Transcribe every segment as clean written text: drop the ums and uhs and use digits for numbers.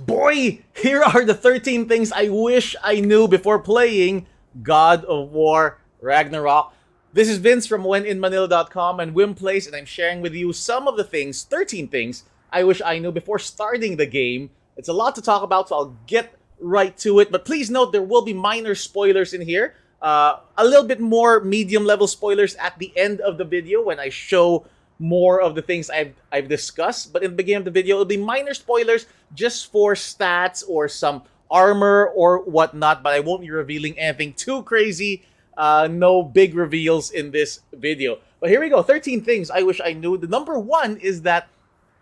Boy, here are the 13 things I wish I knew before playing God of War Ragnarok. This is Vince from WhenInManila.com and WIMPLAYS, and I'm sharing with you some of the things, 13 things, I wish I knew before starting the game. It's a lot to talk about, so I'll get right to it. But please note there will be minor spoilers in here. A little bit more medium-level spoilers at the end of the video when I show more of the things I've discussed. But in the beginning of the video, it'll be minor spoilers just for stats or some armor or whatnot. But I won't be revealing anything too crazy. No big reveals in this video. But here we go. 13 things I wish I knew. The number one is that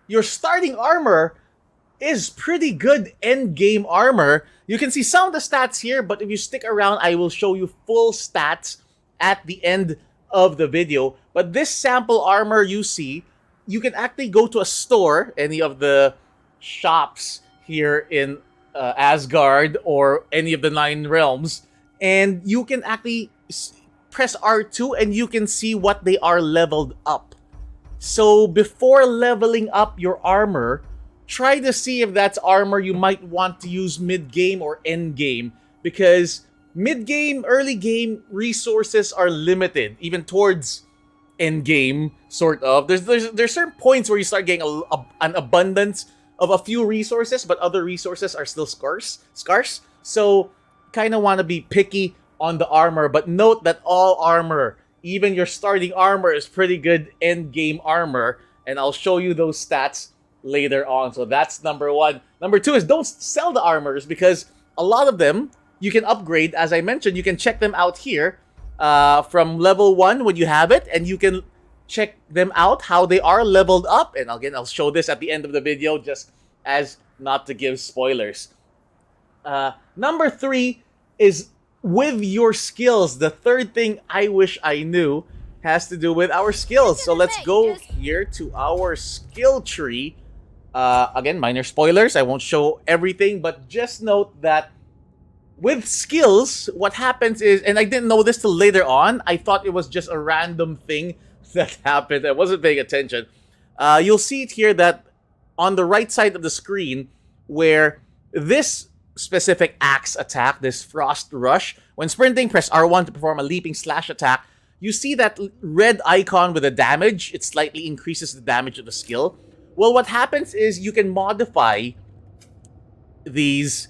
your starting armor is pretty good end-game armor. You can see some of the stats here, but if you stick around, I will show you full stats at the end of the video. But this sample armor you see, you can actually go to a store, any of the shops here in Asgard or any of the 9 realms, and you can actually press R2 and you can see what they are leveled up. So before leveling up your armor, try to see if that's armor you might want to use mid-game or end-game, because mid-game, early-game resources are limited, even towards end-game, sort of. There's certain points where you start getting an abundance of a few resources, but other resources are still scarce. So kind of want to be picky on the armor, but note that all armor, even your starting armor, is pretty good end-game armor, and I'll show you those stats later on. So that's number one. Number two is don't sell the armors, because a lot of them you can upgrade. As I mentioned, you can check them out here from level 1 when you have it, and you can check them out how they are leveled up. And again, I'll show this at the end of the video just as not to give spoilers. Number 3 is with your skills. The third thing I wish I knew has to do with our skills. So let's go here to our skill tree. Again, minor spoilers. I won't show everything, but just note that with skills, what happens is, and I didn't know this till later on, I thought it was just a random thing that happened. I wasn't paying attention. You'll see it here that on the right side of the screen, where this specific axe attack, this Frost Rush, when sprinting, press R1 to perform a leaping slash attack. You see that red icon with the damage. It slightly increases the damage of the skill. Well, what happens is you can modify these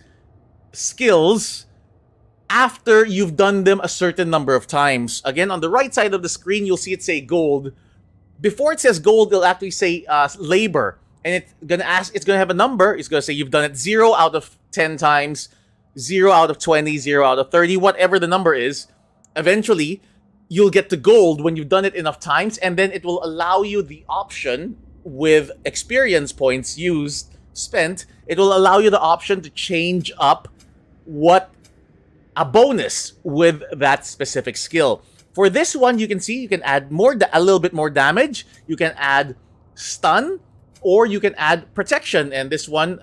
skills after you've done them a certain number of times. Again, on the right side of the screen, you'll see it say gold. Before it says gold, it'll actually say labor. And it's gonna have a number. It's gonna say you've done it 0 out of 10 times, 0 out of 20, 0 out of 30, whatever the number is. Eventually, you'll get to gold when you've done it enough times, and then it will allow you the option with experience points spent, it will allow you the option to change up what a bonus with that specific skill. For this one, you can see you can add a little bit more damage. You can add stun, or you can add protection, and this one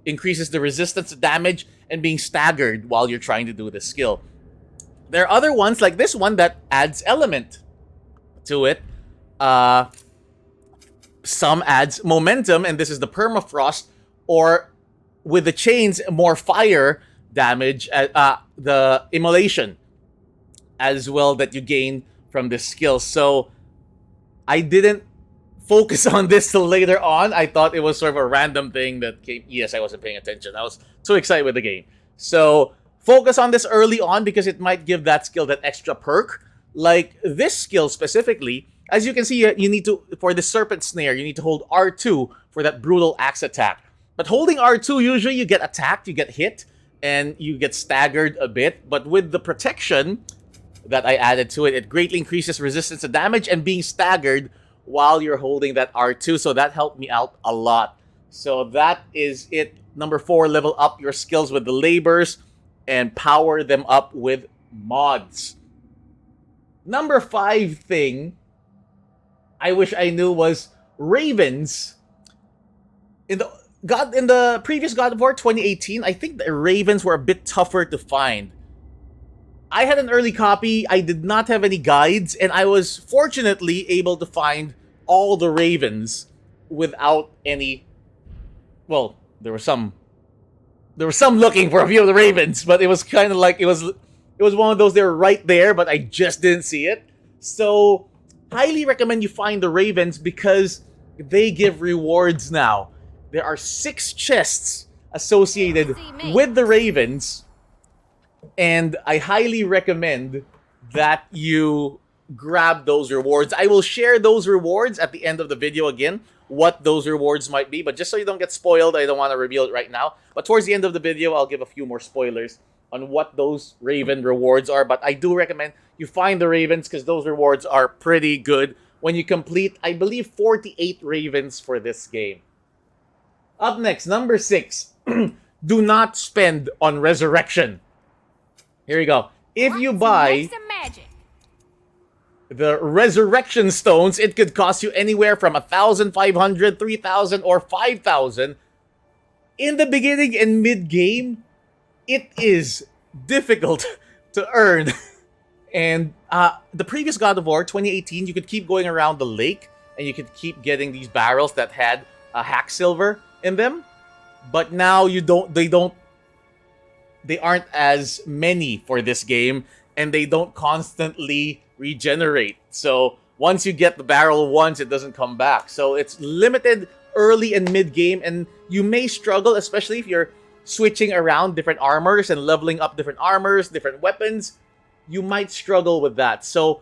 increases the resistance to damage and being staggered while you're trying to do the skill. There are other ones like this one that adds element to it. Some adds momentum, and this is the permafrost, or with the chains, more fire damage, the immolation as well that you gain from this skill. So I didn't focus on this till later on. I thought it was sort of a random thing that came. Yes, I wasn't paying attention. I was too excited with the game. So focus on this early on, because it might give that skill that extra perk. Like this skill specifically, as you can see, you need to, for the Serpent Snare, you need to hold R2 for that brutal axe attack. But holding R2, usually you get attacked, you get hit, and you get staggered a bit. But with the protection that I added to it, it greatly increases resistance to damage and being staggered while you're holding that R2. So that helped me out a lot. So that is it. Number 4, level up your skills with the labors and power them up with mods. Number 5 thing I wish I knew was ravens. In the previous God of War 2018, I think the ravens were a bit tougher to find. I had an early copy, I did not have any guides, and I was fortunately able to find all the ravens without any... Well, there were some there was some looking for a few of the ravens, but it was kind of like it was one of those, they were right there, but I just didn't see it. So highly recommend you find the ravens because they give rewards now. There are 6 chests associated with the ravens, and I highly recommend that you grab those rewards. I will share those rewards at the end of the video again, what those rewards might be, but just so you don't get spoiled, I don't want to reveal it right now. But towards the end of the video, I'll give a few more spoilers on what those raven rewards are. But I do recommend you find the ravens because those rewards are pretty good when you complete, I believe, 48 ravens for this game. Up next, number 6. Do not spend on resurrection. Here you go. If you buy the resurrection stones, it could cost you anywhere from 1,500, 3,000, or 5,000. In the beginning and mid-game, it is difficult to earn. And the previous God of War, 2018, you could keep going around the lake, and you could keep getting these barrels that had hack silver in them. But now they aren't as many for this game, and they don't constantly regenerate. So once you get the barrel once, it doesn't come back. So it's limited early and mid game, and you may struggle, especially if you're switching around different armors and leveling up different armors, different weapons. You might struggle with that. So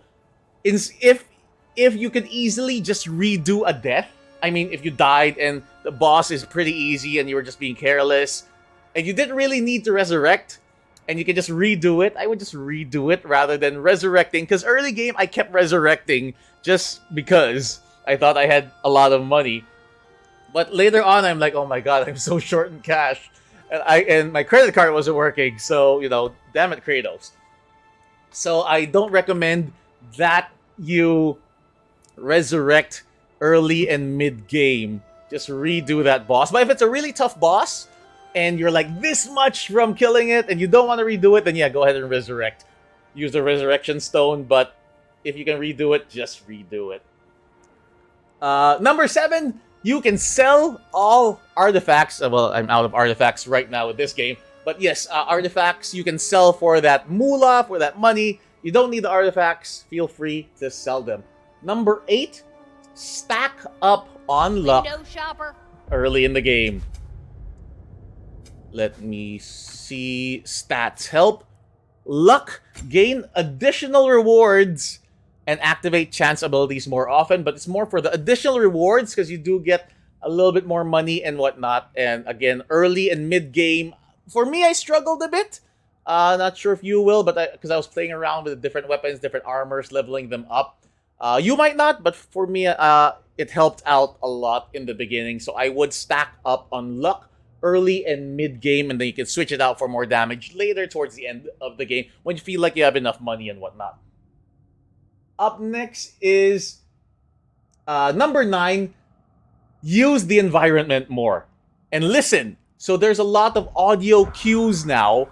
if you could easily just redo a death, I mean, if you died and the boss is pretty easy and you were just being careless and you didn't really need to resurrect, and you can just redo it, I would just redo it rather than resurrecting. Because early game, I kept resurrecting just because I thought I had a lot of money. But later on, I'm like, oh my god, I'm so short in cash. And my credit card wasn't working. So, you know, damn it, Kratos. So I don't recommend that you resurrect early and mid-game. Just redo that boss. But if it's a really tough boss, and you're like this much from killing it, and you don't want to redo it, then yeah, go ahead and resurrect. Use the resurrection stone, but if you can redo it, just redo it. Number 7, you can sell all artifacts. Well, I'm out of artifacts right now with this game. But yes, artifacts you can sell for that moolah, for that money. You don't need the artifacts. Feel free to sell them. Number 8, stack up on luck early in the game. Let me see. Stats help. Luck. Gain additional rewards and activate chance abilities more often. But it's more for the additional rewards because you do get a little bit more money and whatnot. And again, early and mid-game. For me, I struggled a bit. Not sure if you will, but because I was playing around with different weapons, different armors, leveling them up. You might not, but for me, it helped out a lot in the beginning. So I would stack up on luck early and mid-game, and then you can switch it out for more damage later towards the end of the game when you feel like you have enough money and whatnot. Up next is number 9, use the environment more. And listen, so there's a lot of audio cues now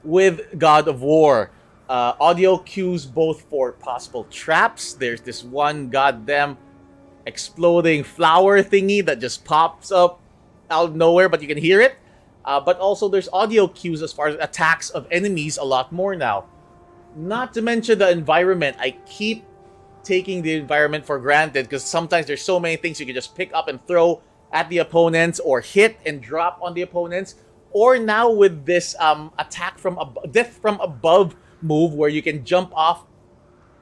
with God of War. Audio cues both for possible traps. There's this one goddamn exploding flower thingy that just pops up out of nowhere, but you can hear it. But also there's audio cues as far as attacks of enemies a lot more now. Not to mention the environment. I keep taking the environment for granted because sometimes there's so many things you can just pick up and throw at the opponents or hit and drop on the opponents. Or now with this attack from death from above move where you can jump off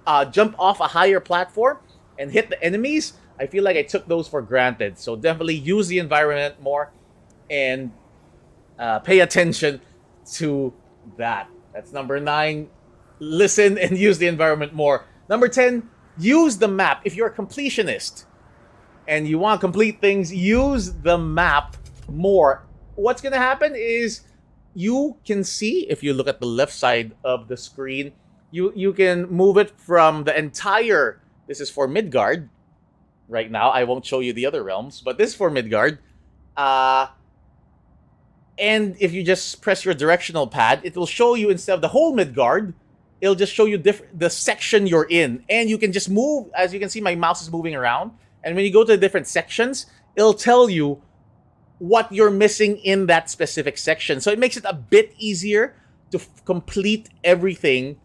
a higher platform and hit the enemies. I feel like I took those for granted. So definitely use the environment more and pay attention to that. That's number 9. Listen and use the environment more. Number 10, use the map. If you're a completionist and you want to complete things, use the map more. What's going to happen is you can see, if you look at the left side of the screen, you can move it from the entire, this is for Midgard right now. I won't show you the other realms, but this is for Midgard. And if you just press your directional pad, it will show you instead of the whole Midgard, it'll just show you the section you're in. And you can just move, as you can see, my mouse is moving around. And when you go to the different sections, it'll tell you what you're missing in that specific section. So it makes it a bit easier to complete everything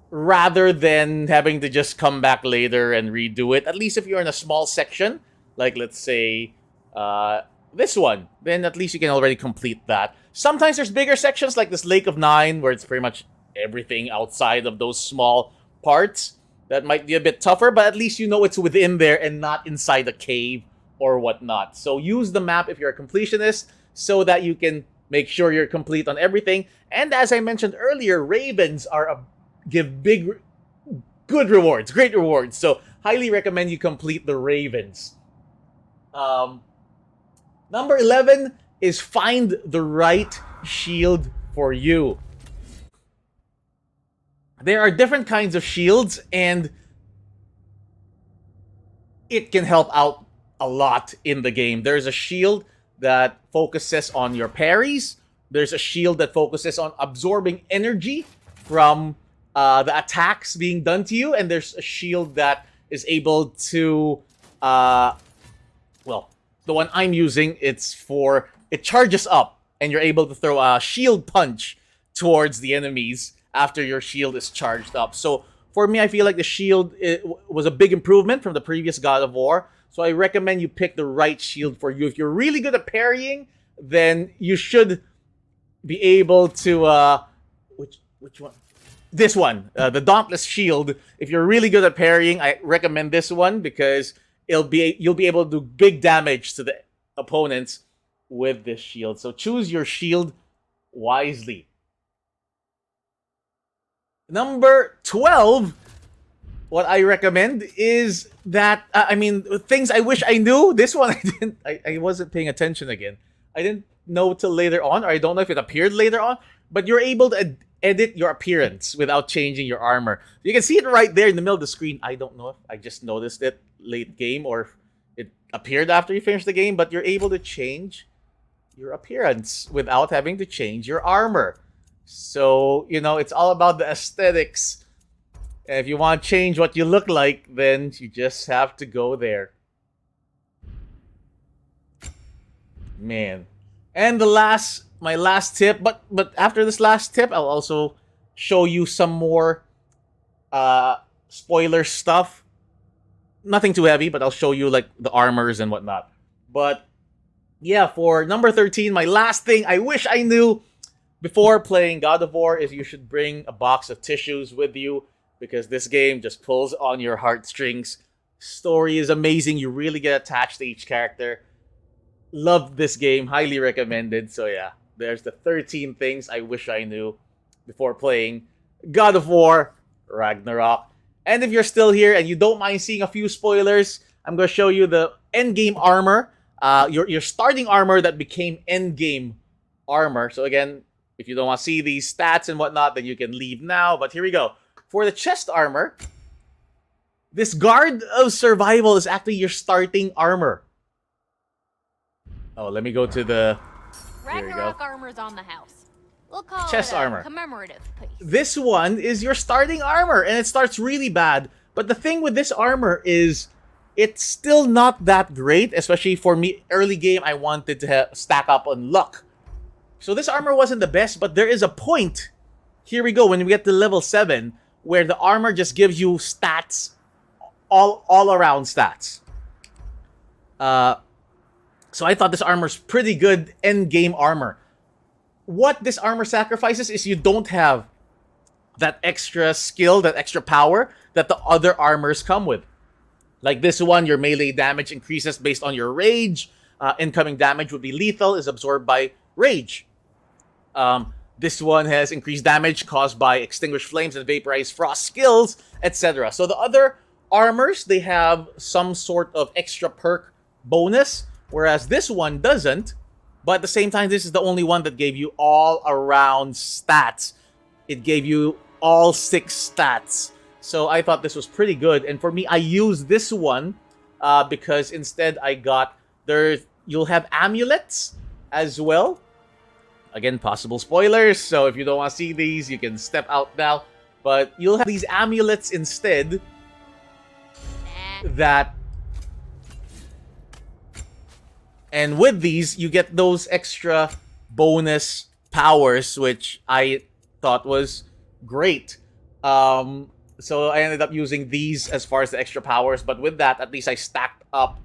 rather than having to just come back later and redo it. At least if you're in a small section, like let's say this one, then at least you can already complete that. Sometimes there's bigger sections like this Lake of Nine, where it's pretty much everything outside of those small parts. That might be a bit tougher, but at least you know it's within there and not inside a cave or whatnot. So use the map if you're a completionist so that you can make sure you're complete on everything. And as I mentioned earlier, ravens are give good rewards, great rewards. So highly recommend you complete the ravens. Number 11 is find the right shield for you. There are different kinds of shields, and it can help out a lot in the game. There's a shield that focuses on your parries. There's a shield that focuses on absorbing energy from the attacks being done to you. And there's a shield that is able to, well, the one I'm using, it charges up, and you're able to throw a shield punch towards the enemies after your shield is charged up. So for me, I feel like the shield was a big improvement from the previous God of War. So I recommend you pick the right shield for you. If you're really good at parrying, then you should be able to... which one? This one, the Dauntless Shield. If you're really good at parrying, I recommend this one because you'll be able to do big damage to the opponents with this shield. So choose your shield wisely. Number 12, what I recommend is that, things I wish I knew. This one I wasn't paying attention again. I didn't know till later on, or I don't know if it appeared later on, but you're able to edit your appearance without changing your armor. You can see it right there in the middle of the screen. I don't know if I just noticed it late game or if it appeared after you finish the game, but you're able to change your appearance without having to change your armor. So, it's all about the aesthetics. And if you want to change what you look like, then you just have to go there. Man. And my last tip, but after this last tip, I'll also show you some more spoiler stuff. Nothing too heavy, but I'll show you like the armors and whatnot. But yeah, for number 13, my last thing I wish I knew before playing God of War is you should bring a box of tissues with you, because this game just pulls on your heartstrings. Story is amazing. You really get attached to each character. Love this game. Highly recommended. So yeah, there's the 13 things I wish I knew before playing God of War Ragnarok. And if you're still here and you don't mind seeing a few spoilers, I'm going to show you the endgame armor. Your starting armor that became endgame armor. So again, if you don't want to see these stats and whatnot, then you can leave now. But here we go. For the chest armor, this Guard of Survival is actually your starting armor. Oh, let me go to the... Ragnarok armor's on the house. We'll call chest it a armor. Commemorative piece. This one is your starting armor, and it starts really bad. But the thing with this armor is it's still not that great, especially for me. Early game, I wanted to stack up on luck. So this armor wasn't the best, but there is a point. Here we go, when we get to level 7, where the armor just gives you stats, all around stats. So I thought this armor's pretty good end-game armor. What this armor sacrifices is you don't have that extra skill, that extra power that the other armors come with. Like this one, your melee damage increases based on your rage. Incoming damage would be lethal, is absorbed by rage. This one has increased damage caused by extinguished flames and vaporized frost skills, etc. So the other armors, they have some sort of extra perk bonus, whereas this one doesn't. But at the same time, this is the only one that gave you all around stats. It gave you all 6 stats. So I thought this was pretty good. And for me, I used this one because instead I got... You'll have amulets as well. Again, possible spoilers. So if you don't want to see these, you can step out now. But you'll have these amulets instead that And with these, you get those extra bonus powers, which I thought was great. So I ended up using these as far as the extra powers, but with that, at least I stacked up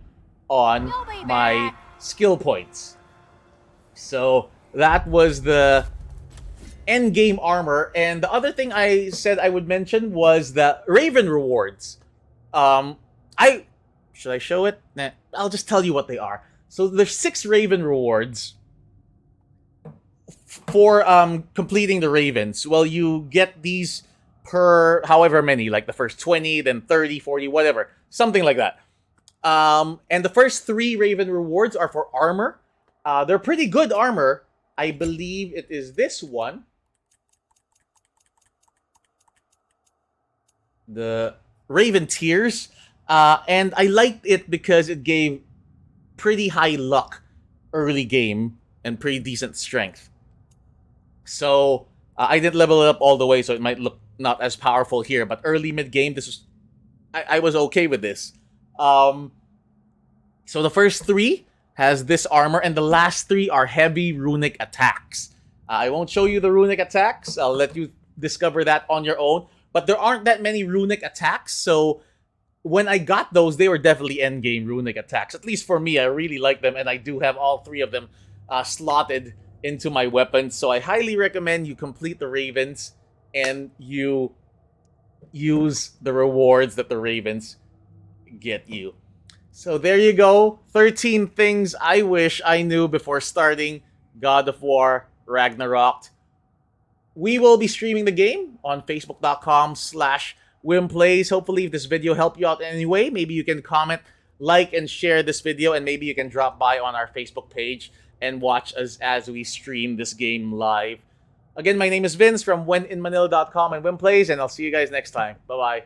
on I'll be my back. skill points. So that was the end game armor. And the other thing I said I would mention was the Raven rewards. I should I show it? Nah, I'll just tell you what they are. So there's 6 Raven rewards for completing the Ravens. Well, you get these per however many, like the first 20, then 30, 40, whatever, something like that. And the first 3 Raven rewards are for armor. They're pretty good armor. I believe it is this one. The Raven Tears. And I liked it because it gave pretty high luck early game and pretty decent strength. So I didn't level it up all the way, so it might look not as powerful here. But early mid game, this was I was okay with this. So the first 3 has this armor, and the last 3 are heavy runic attacks. I won't show you the runic attacks. I'll let you discover that on your own. But there aren't that many runic attacks, so when I got those, they were definitely endgame runic attacks. At least for me, I really like them, and I do have all 3 of them slotted into my weapons. So I highly recommend you complete the Ravens and you use the rewards that the Ravens get you. So there you go. 13 things I wish I knew before starting God of War Ragnarok. We will be streaming the game on facebook.com/WIMPLAYS. Hopefully, if this video helped you out in any way, maybe you can comment, like, and share this video, and maybe you can drop by on our Facebook page and watch us as we stream this game live. Again, my name is Vince from WhenInManila.com and WIMPLAYS, and I'll see you guys next time. Bye-bye.